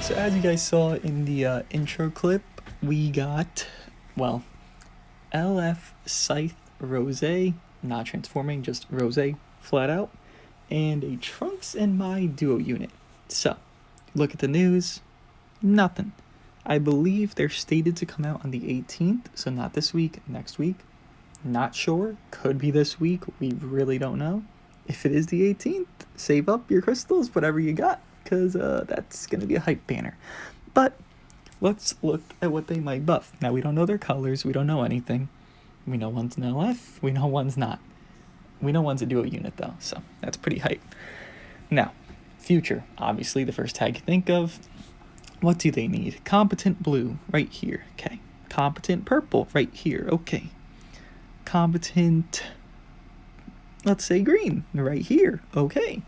So as you guys saw in the intro clip, we got, well, LF Scythe Rose, not transforming, just Rose, flat out, and a Trunks and MAI duo unit. So, look at the news, nothing. I believe they're stated to come out on the 18th, so not this week, next week. Not sure, could be this week, we really don't know. If it is the 18th, save up your crystals, whatever you got, because that's going to be a hype banner. But let's look at what they might buff. Now, we don't know their colors, we don't know anything. We know one's an LF, we know one's not. We know one's a duo unit though, so that's pretty hype. Now, future, obviously the first tag you think of. What do they need? Competent blue, right here, okay. Competent purple, right here, okay. Competent, let's say green, right here, okay.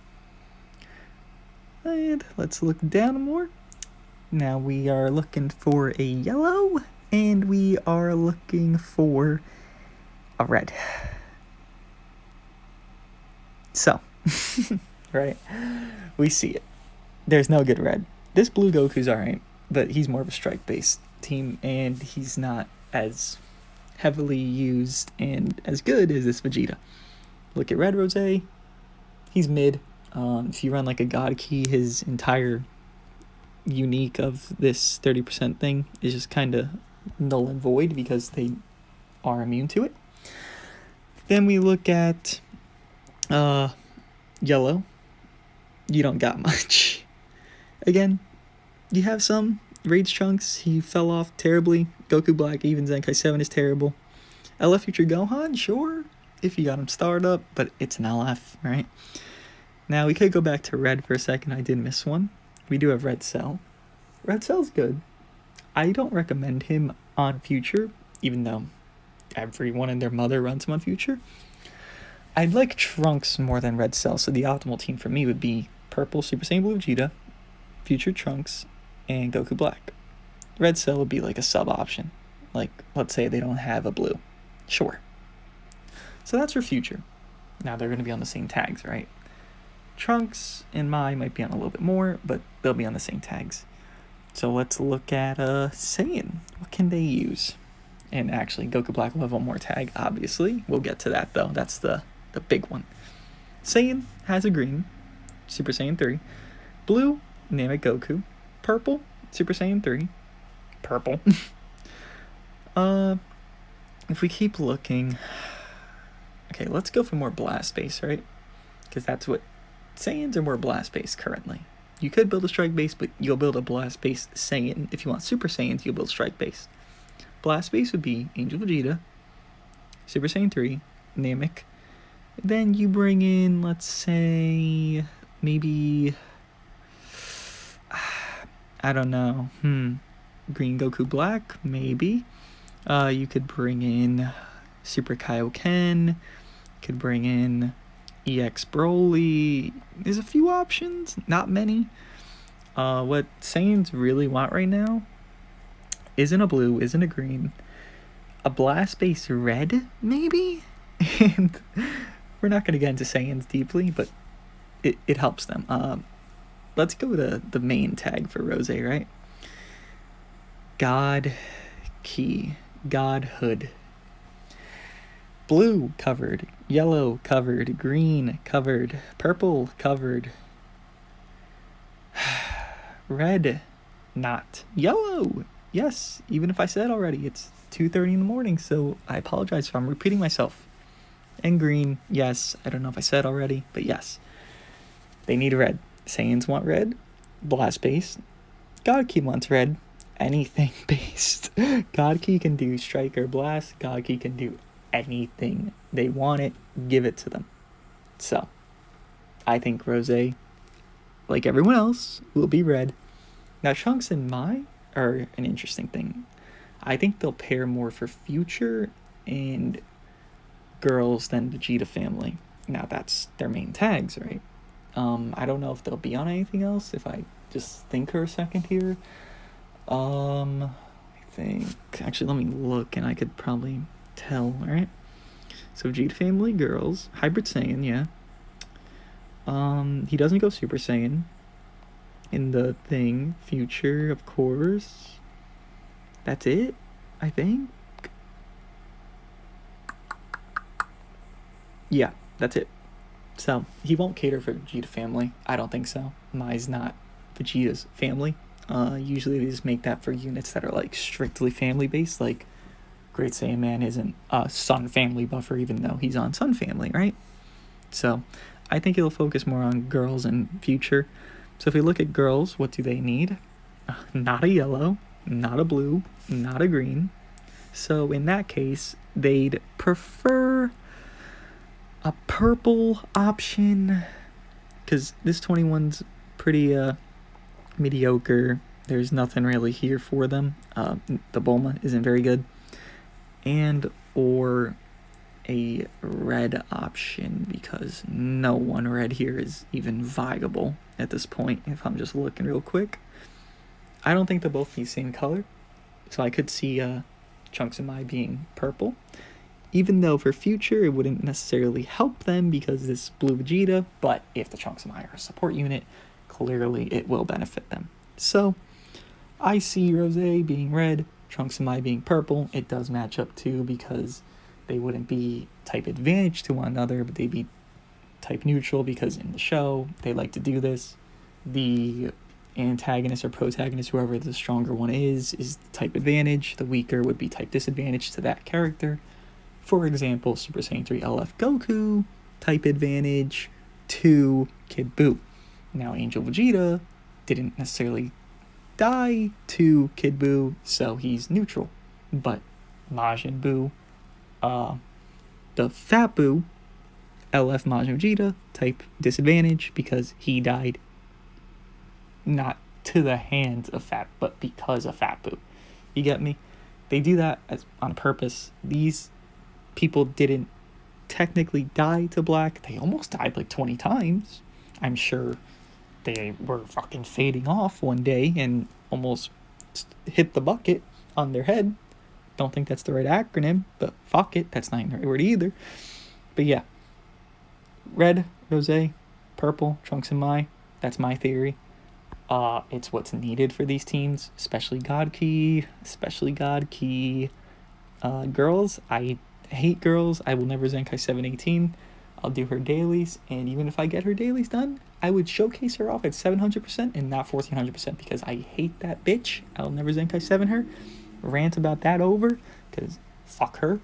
And let's look down more. Now we are looking for a yellow, and we are looking for a red. So, right, we see it. There's no good red. This blue Goku's alright, but he's more of a strike-based team, and he's not as heavily used and as good as this Vegeta. Look at Red Rose, he's mid. If you run like a God Key, his entire unique of this 30% thing is just kind of null and void because they are immune to it. Then we look at yellow. You don't got much. Again, you have some. Rage Trunks, he fell off terribly. Goku Black, even Zenkai 7 is terrible. LF Future Gohan, sure, if you got him starred up, but it's an LF, right? Now, we could go back to Red for a second. I did miss one. We do have Red Cell. Red Cell's good. I don't recommend him on Future, even though everyone and their mother runs him on Future. I'd like Trunks more than Red Cell, so the optimal team for me would be Purple Super Saiyan Blue Vegeta, Future Trunks, and Goku Black. Red Cell would be like a sub option. Like, let's say they don't have a blue. Sure. So that's for Future. Now they're going to be on the same tags, right? Trunks and MAI might be on a little bit more, but they'll be on the same tags. So let's look at Saiyan. What can they use? And actually, Goku Black will have one more tag, obviously. We'll get to that, though. That's the big one. Saiyan has a green, Super Saiyan 3. Blue, Namek Goku. Purple, Super Saiyan 3. Purple. If we keep looking... Okay, let's go for more blast base, right? Because that's what... Saiyans are more blast base currently. You could build a strike base, but you'll build a blast base Saiyan. If you want Super Saiyans, you'll build strike base. Blast base would be Angel Vegeta, Super Saiyan 3, Namek. Then you bring in, let's say, maybe... I don't know. Green Goku Black, maybe. You could bring in Super Kaioken. Could bring in EX Broly. There's a few options, not many. What Saiyans really want right now isn't a blue, isn't a green. A blast base red, maybe? And we're not going to get into Saiyans deeply, but it helps them. Let's go to the main tag for Rose, right? God Key. Godhood. Blue covered. Yellow covered. Green covered. Purple covered. Red not. Yellow. Yes, even if I said already, it's 2:30 in the morning, so I apologize if I'm repeating myself. And green, yes, I don't know if I said already, but yes. They need red. Saiyans want red. Blast base. God Key wants red. Anything based. God Key can do strike or blast. God Key can do anything. They want it, give it to them. So, I think Rose, like everyone else, will be red. Now, Trunks and MAI are an interesting thing. I think they'll pair more for Future and girls than Vegeta family. Now, that's their main tags, right? I don't know if they'll be on anything else, if I just think for a second here. I think... Actually, let me look, and I could probably tell, alright? So, Vegeta family, girls. Hybrid Saiyan, yeah. He doesn't go Super Saiyan. in the thing. Future, of course. That's it, I think. Yeah, that's it. So, he won't cater for Vegeta family. I don't think so. MAI's not Vegeta's family. Usually they just make that for units that are, like, strictly family-based. Like, Great Saiyaman isn't a Sun family buffer, even though he's on Sun family, right? So, I think it'll focus more on girls and future. So, if we look at girls, what do they need? Not a yellow, not a blue, not a green. So, in that case, they'd prefer a purple option, because this 21's pretty mediocre. There's nothing really here for them. The Bulma isn't very good. And or a red option, because no one red here is even viable at this point. If I'm just looking real quick, I don't think they'll both be same color, so I could see Trunks and MAI being purple, even though for future it wouldn't necessarily help them because this blue Vegeta, but if the Trunks and MAI are a support unit, clearly it will benefit them. So I see Rose being red, Trunks and MAI being purple. It does match up too, because they wouldn't be type advantage to one another, but they'd be type neutral, because in the show they like to do this. The antagonist or protagonist, whoever the stronger one is the type advantage. The weaker would be type disadvantage to that character. For example, Super Saiyan 3 LF Goku, type advantage to Kid Buu. Now, Angel Vegeta didn't necessarily die to Kid Buu, so he's neutral. But Majin Buu, the Fat Buu, LF Majin Vegeta, type disadvantage because he died not to the hands of Fat, but because of Fat Buu. You get me? They do that on purpose. These people didn't technically die to black. They almost died like 20 times. I'm sure they were fucking fading off one day and almost hit the bucket on their head. Don't think that's the right acronym, but fuck it, that's not even the right word either. But yeah, red, rose, purple, Trunks and MAI. That's my theory. It's what's needed for these teams, especially God Key. Girls, I hate girls. I will never Zenkai 718. I'll do her dailies, and even if I get her dailies done, I would showcase her off at 700% and not 1400%, because I hate that bitch. I'll never Zenkai 7 her. Rant about that over, because fuck her.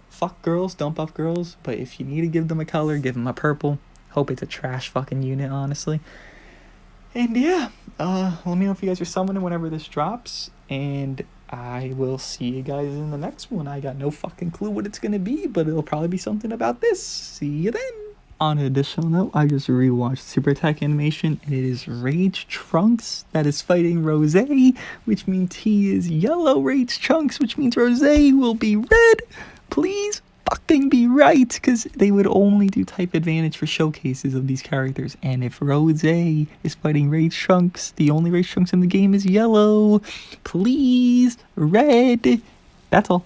Fuck girls, don't buff girls, but if you need to give them a color, give them a purple. Hope it's a trash fucking unit, honestly. And yeah, let me know if you guys are summoning whenever this drops, and I will see you guys in the next one. I got no fucking clue what it's gonna be, but it'll probably be something about this. See you then! On an additional note, I just rewatched Super Attack animation, and it is Rage Trunks that is fighting Rose, which means he is yellow Rage Trunks, which means Rose will be red. Please fucking be right, because they would only do type advantage for showcases of these characters, and if Rose is fighting Rage Trunks, the only Rage Trunks in the game is yellow. Please, red. That's all.